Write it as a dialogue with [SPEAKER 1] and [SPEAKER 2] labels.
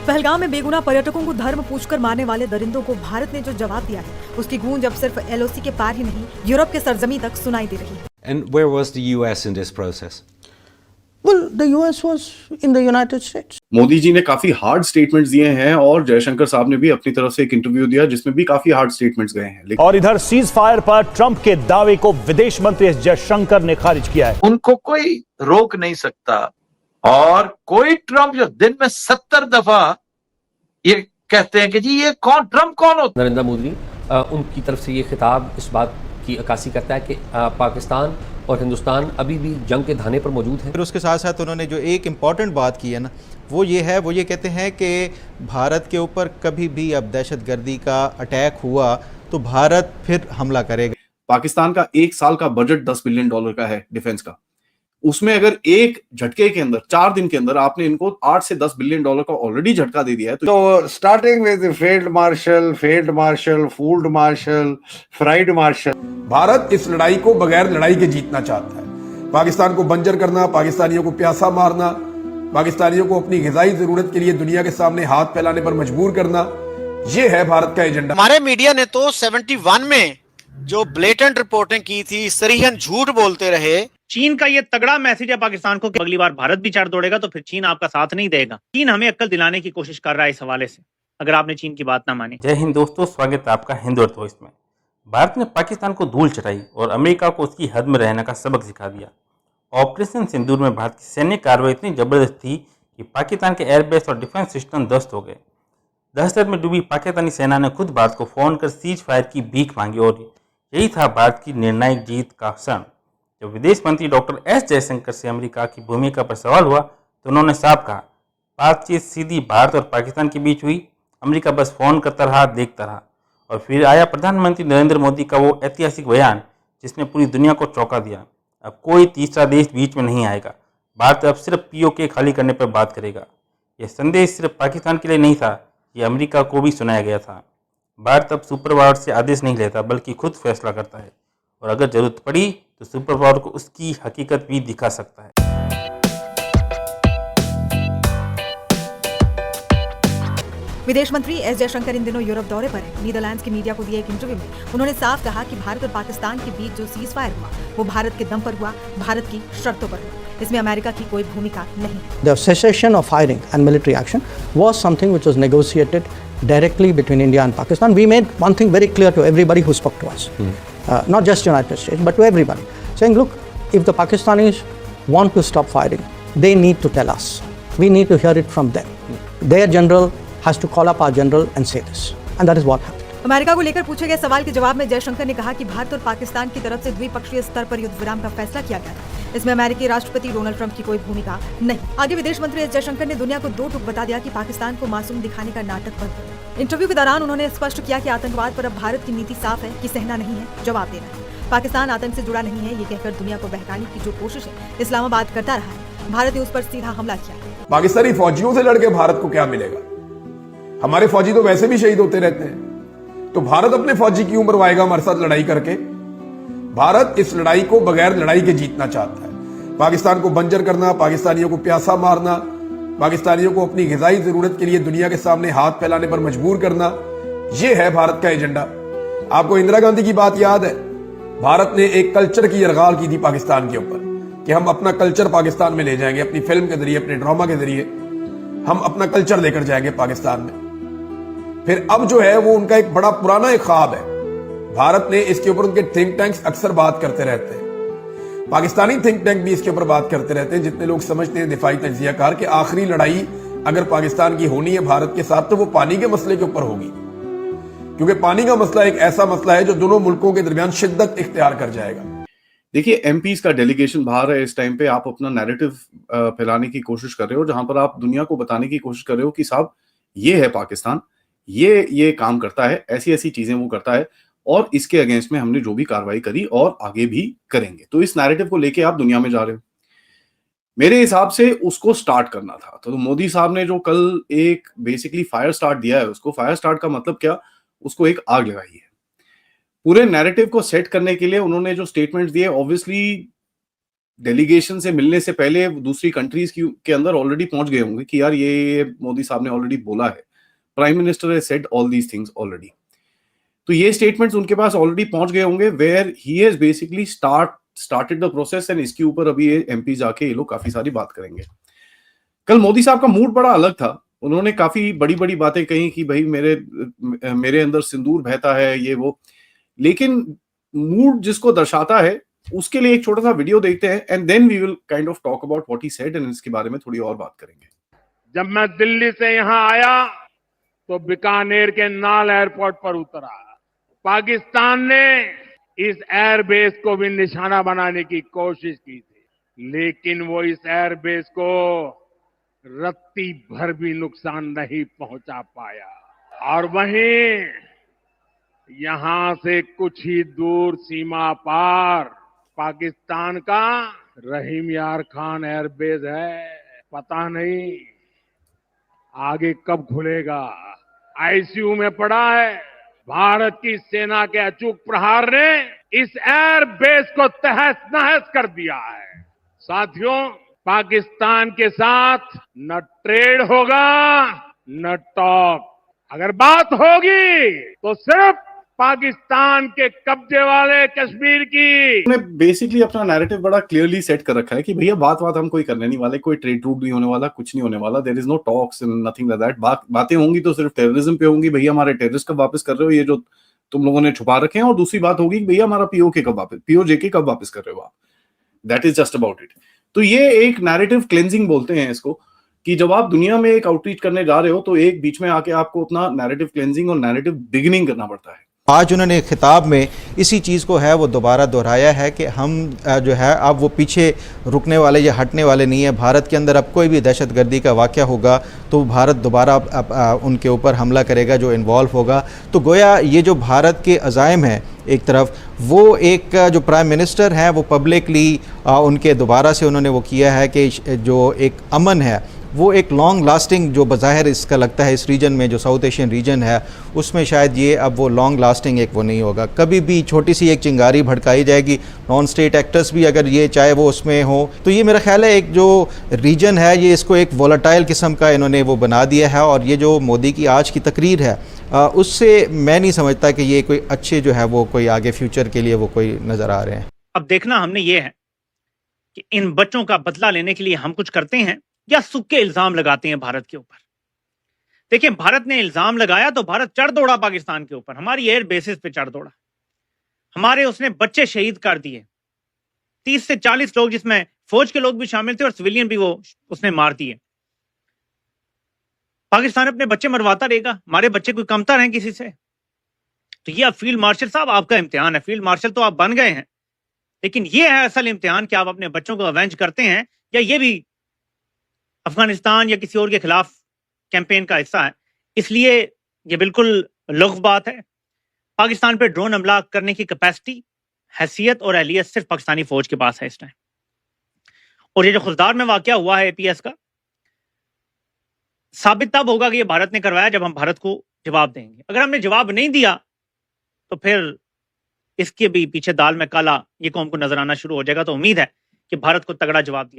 [SPEAKER 1] पहलगाम में बेगुनाह पर्यटकों को धर्म पूछकर मारने वाले दरिंदों को भारत ने जो जवाब दिया है, उसकी गूंज अब सिर्फ एलओसी के पार ही नहीं, यूरोप के सरजमी तक सुनाई दे रही है।
[SPEAKER 2] And where was the US in this process?
[SPEAKER 3] Well, the US was in the United States.
[SPEAKER 4] Modi ji ने काफी हार्ड स्टेटमेंट्स दिए हैं और जयशंकर साहब ने भी अपनी तरफ से एक इंटरव्यू दिया जिसमें भी काफी हार्ड स्टेटमेंट्स गए हैं।
[SPEAKER 5] और इधर सीज फायर पर ट्रंप के दावे को विदेश मंत्री एस जयशंकर ने खारिज किया है।
[SPEAKER 6] उनको कोई रोक नहीं सकता और कोई ट्रंप जो दिन में 70 दफा ये कहते हैं कि जी ये कौन ट्रंप कौन होता है।
[SPEAKER 7] नरेंद्र मोदी उनकी तरफ से ये खिताब इस बात की अक्कासी करता है कि पाकिस्तान और हिंदुस्तान अभी भी जंग के धाने पर मौजूद है।
[SPEAKER 8] फिर उसके साथ साथ उन्होंने जो एक इम्पॉर्टेंट बात की है ना, वो ये कहते हैं कि भारत के ऊपर कभी भी अब दहशतगर्दी का अटैक हुआ तो भारत फिर हमला करेगा।
[SPEAKER 4] पाकिस्तान का एक साल का बजट $10 बिलियन का है डिफेंस का, उसमें अगर एक झटके के अंदर 4 दिन के अंदर आपने इनको $8 से $10 बिलियन का ऑलरेडी झटका दे दिया है।
[SPEAKER 9] तो starting with field marshal, fooled marshal, fried marshal.
[SPEAKER 10] Bharat इस लड़ाई को बगैर लड़ाई के जीतना चाहता है। पाकिस्तान को बंजर करना, पाकिस्तानियों को प्यासा मारना, पाकिस्तानियों को अपनी ग़िज़ाई जरूरत के लिए दुनिया के सामने हाथ फैलाने पर मजबूर करना, ये है भारत का एजेंडा।
[SPEAKER 11] हमारे मीडिया ने तो 71 में जो ब्लेटेंट रिपोर्टिंग की थी, सरीहन झूठ बोलते रहे।
[SPEAKER 12] चीन का ये तगड़ा मैसेज है पाकिस्तान को कि अगली बार भारत भी चार दौड़ेगा तो फिर चीन आपका साथ नहीं देगा। चीन हमें अक्ल दिलाने की कोशिश कर रहा है इस हवाले से, अगर आपने चीन की बात ना मानी।
[SPEAKER 13] जय हिंद दोस्तों, स्वागत है आपका हिंदुत्व इसमें। भारत ने पाकिस्तान को धूल चटाई और अमेरिका को उसकी हद में रहने का सबक सिखा दिया। ऑपरेशन सिंदूर में भारत की सैन्य कार्रवाई इतनी जबरदस्त थी कि पाकिस्तान के एयरबेस और डिफेंस सिस्टम ध्वस्त हो गए। दहशत में डूबी पाकिस्तानी सेना ने खुद भारत को फोन कर सीज फायर की भीख मांगी और यही था भारत की निर्णायक जीत का क्षण। जब विदेश मंत्री डॉक्टर एस जयशंकर से अमेरिका की भूमिका पर सवाल हुआ तो उन्होंने साफ कहा, बातचीत सीधी भारत और पाकिस्तान के बीच हुई, अमेरिका बस फोन करता रहा, देखता रहा। और फिर आया प्रधानमंत्री नरेंद्र मोदी का वो ऐतिहासिक बयान जिसने पूरी दुनिया को चौंका दिया। अब कोई तीसरा देश बीच में नहीं आएगा, भारत अब सिर्फ पीओके खाली करने पर बात करेगा। यह संदेश सिर्फ पाकिस्तान के लिए नहीं था, ये अमेरिका को भी सुनाया गया था। भारत अब सुपर पावर से आदेश नहीं लेता बल्कि खुद फैसला करता है और अगर जरूरत पड़ी तो सुपर पावर को उसकी हकीकत भी दिखा सकता है।
[SPEAKER 1] विदेश मंत्री एस जयशंकर इन दिनों यूरोप दौरे पर हैं। नीदरलैंड्स की मीडिया को दिए एक इंटरव्यू में उन्होंने साफ कहा कि भारत और पाकिस्तान के बीच जो सीज फायर हुआ वो भारत के दम पर हुआ, भारत की शर्तों पर हुआ, इसमें अमेरिका की कोई भूमिका नहीं।
[SPEAKER 3] The cessation of firing and military action was something which was negotiated directly between India and Pakistan. We made one thing very clear to everybody who spoke to us, not just United States, but to everybody, saying, look, if the Pakistanis want to stop firing, they need to tell us. We need to hear it from them. Their general has to call up our general and say this. And that is what happened.
[SPEAKER 1] America को लेकर पूछे गए सवाल के जवाब में जयशंकर ने कहा कि भारत और पाकिस्तान की तरफ से द्विपक्षीय स्तर पर युद्ध विराम का फैसला किया गया था, इसमें अमेरिकी राष्ट्रपति डोनाल्ड ट्रंप की कोई भूमिका नहीं। आगे विदेश मंत्री एस जयशंकर ने दुनिया को दो टूक बता दिया कि पाकिस्तान को मासूम दिखाने का नाटक बंद करो। इंटरव्यू के दौरान उन्होंने स्पष्ट किया कि आतंकवाद पर अब भारत की नीति साफ है कि सहना नहीं है, जवाब देना है। पाकिस्तान आतंक से जुड़ा नहीं है, ये कहकर दुनिया को बहकाने की जो कोशिश है इस्लामाबाद करता रहा है, भारत ने उस पर सीधा हमला किया।
[SPEAKER 10] पाकिस्तानी फौजियों से लड़के भारत को क्या मिलेगा? हमारे फौजी तो वैसे भी शहीद होते रहते हैं, तो भारत अपने फौजी क्यों मरवाएगा हमारे साथ लड़ाई करके? भारत इस लड़ाई को बगैर लड़ाई के जीतना चाहता है। पाकिस्तान को बंजर करना, पाकिस्तानियों को प्यासा मारना, पाकिस्तानियों को अपनी ग़िज़ाई जरूरत के लिए दुनिया के सामने हाथ फैलाने पर मजबूर करना, यह है भारत का एजेंडा। आपको इंदिरा गांधी की बात याद है? भारत ने एक कल्चर की यरगाल की थी पाकिस्तान के ऊपर कि हम अपना कल्चर पाकिस्तान में ले जाएंगे, अपनी फिल्म के जरिए, अपने ड्रामा के जरिए हम अपना कल्चर लेकर जाएंगे पाकिस्तान में। फिर अब जो है वो उनका एक बड़ा पुराना एक ख्वाब है। भारत ने इसके ऊपर, उनके थिंक टैंक्स अक्सर बात करते रहते हैं, पाकिस्तानी थिंक टैंक भी इसके ऊपर बात करते रहते हैं। जितने लोग समझते हैं दिफाई तज्जियाकार कि आखिरी लड़ाई अगर पाकिस्तान की होनी है भारत के साथ तो वो पानी के मसले के ऊपर होगी, क्योंकि पानी का मसला एक ऐसा मसला है जो दोनों मुल्कों के दरमियान शिद्दत इख्तियार कर जाएगा।
[SPEAKER 4] देखिए, एमपीज का डेलीगेशन बाहर है इस टाइम पे, आप अपना नैरेटिव फैलाने की कोशिश कर रहे हो, जहां पर आप दुनिया को बताने की कोशिश कर रहे हो कि साहब ये है पाकिस्तान, ये काम करता है, ऐसी ऐसी चीजें वो करता है और इसके अगेंस्ट में हमने जो भी कार्रवाई करी और आगे भी करेंगे। तो इस नैरेटिव को लेके आप दुनिया में जा रहे हो। मेरे हिसाब से उसको स्टार्ट करना था। तो मोदी साहब ने जो कल एक बेसिकली फायर स्टार्ट दिया है, उसको फायर स्टार्ट का मतलब क्या, उसको एक आग लगाई है। पूरे नैरेटिव को सेट करने के लिए उन्होंने जो स्टेटमेंट्स दिए, ऑब्वियसली डेलीगेशन से मिलने से पहले दूसरी कंट्रीज के अंदर ऑलरेडी पहुंच गए होंगे कि यार ये मोदी साहब ने ऑलरेडी बोला है, prime minister has said all these things already. तो ये स्टेटमेंट्स उनके पास ऑलरेडी पहुंच गए होंगे where he has basically started the process, and इसके ऊपर अभी ये एमपी जाके ये लोग काफी सारी बात करेंगे। कल मोदी साहब का मूड बड़ा अलग था, उन्होंने काफी बड़ी बड़ी बातें कही कि भाई मेरे अंदर सिंदूर बहता है ये वो, लेकिन मूड जिसको दर्शाता है उसके लिए एक छोटा सा वीडियो देखते हैं and then we will kind of talk about what he said, and इसके बारे में थोड़ी और बात करेंगे।
[SPEAKER 9] जब मैं दिल्ली से यहाँ आया तो बीकानेर के नाल एयरपोर्ट पर उतरा। पाकिस्तान ने इस एयरबेस को भी निशाना बनाने की कोशिश की थी, लेकिन वो इस एयरबेस को रत्ती भर भी नुकसान नहीं पहुंचा पाया। और वहीं यहां से कुछ ही दूर सीमा पार पाकिस्तान का रहीम यार खान एयरबेस है। पता नहीं आगे कब खुलेगा। आईसीयू में पड़ा है। भारत की सेना के अचूक प्रहार ने इस एयरबेस को तहस नहस कर दिया है। साथियों, पाकिस्तान के साथ न ट्रेड होगा न टॉक। अगर बात होगी तो सिर्फ पाकिस्तान के कब्जे वाले कश्मीर की।
[SPEAKER 4] उन्होंने बेसिकली अपना नैरेटिव बड़ा क्लियरली सेट कर रखा है कि भैया बात हम कोई करने नहीं वाले, कोई ट्रेड रूट नहीं होने वाला, कुछ नहीं होने वाला, there is no talks and nothing like that. बातें होंगी तो सिर्फ टेररिज्म पे होंगी, भैया हमारे टेररिस्ट कब वापस कर रहे हो, ये जो तुम लोगों ने छुपा रखे हैं, और दूसरी बात होगी भैया हमारा पीओजे कब वापस कर रहे हो आप। That is just about it. तो ये एक नैरेटिव क्लेंजिंग बोलते हैं इसको, कि जब आप दुनिया में एक आउटरीच करने जा रहे हो तो एक बीच में आके आपको अपना नैरेटिव क्लेंजिंग और नैरेटिव बिगिनिंग करना पड़ता है।
[SPEAKER 8] आज उन्होंने खिताब में इसी चीज़ को है वो दोबारा दोहराया है कि हम जो है अब वो पीछे रुकने वाले या हटने वाले नहीं है। भारत के अंदर अब कोई भी दहशतगर्दी का वाक़या होगा तो भारत दोबारा उनके ऊपर हमला करेगा जो इन्वॉल्व होगा। तो गोया ये जो भारत के अज़ाइम हैं एक तरफ, वो एक जो प्राइम मिनिस्टर हैं वो पब्लिकली उनके दोबारा से उन्होंने वो किया है कि जो एक अमन है वो एक लॉन्ग लास्टिंग, जो बज़ाहिर इसका लगता है इस रीजन में जो साउथ एशियन रीजन है उसमें शायद ये अब वो लॉन्ग लास्टिंग एक वो नहीं होगा। कभी भी छोटी सी एक चिंगारी भड़काई जाएगी, नॉन स्टेट एक्टर्स भी अगर ये चाहे वो उसमें हो, तो ये मेरा ख्याल है एक जो रीजन है ये इसको एक वोलेटाइल किस्म का इन्होंने वो बना दिया है। और ये जो मोदी की आज की तकरीर है उससे मैं नहीं समझता कि ये कोई अच्छे जो है वो कोई आगे फ्यूचर के लिए वो कोई नज़र आ रहे हैं।
[SPEAKER 12] अब देखना हमने ये है कि इन बच्चों का बदला लेने के लिए हम कुछ करते हैं या सूखे इल्जाम लगाते हैं भारत के ऊपर। देखिए, भारत ने इल्जाम लगाया तो भारत चढ़ दौड़ा पाकिस्तान के ऊपर, हमारी एयर बेसिस पे चढ़ दौड़ा, हमारे उसने बच्चे शहीद कर दिए, 30 से 40 लोग जिसमें फौज के लोग भी शामिल थे और सिविलियन भी वो उसने मार दिए। पाकिस्तान अपने बच्चे मरवाता रहेगा, हमारे बच्चे कोई कमतर हैं किसी से? तो ये अब फील्ड मार्शल साहब आपका इम्तिहान है। फील्ड मार्शल तो आप बन गए हैं, लेकिन ये है असल इम्तिहान कि आप अपने बच्चों को अवेंज करते हैं या ये भी अफगानिस्तान या किसी और के खिलाफ कैंपेन का हिस्सा है। इसलिए ये बिल्कुल लुग़्व बात है। पाकिस्तान पे ड्रोन हमला करने की कैपेसिटी, हैसियत और अहलियत सिर्फ पाकिस्तानी फौज के पास है इस टाइम। और ये जो खुलदार में वाकया हुआ है एपीएस का, साबित तब होगा कि ये भारत ने करवाया जब हम भारत को जवाब देंगे। अगर हमने जवाब नहीं दिया तो फिर इसके भी पीछे दाल में काला ये कौम को नजर आना शुरू हो जाएगा। तो उम्मीद है कि भारत को तगड़ा जवाब दिया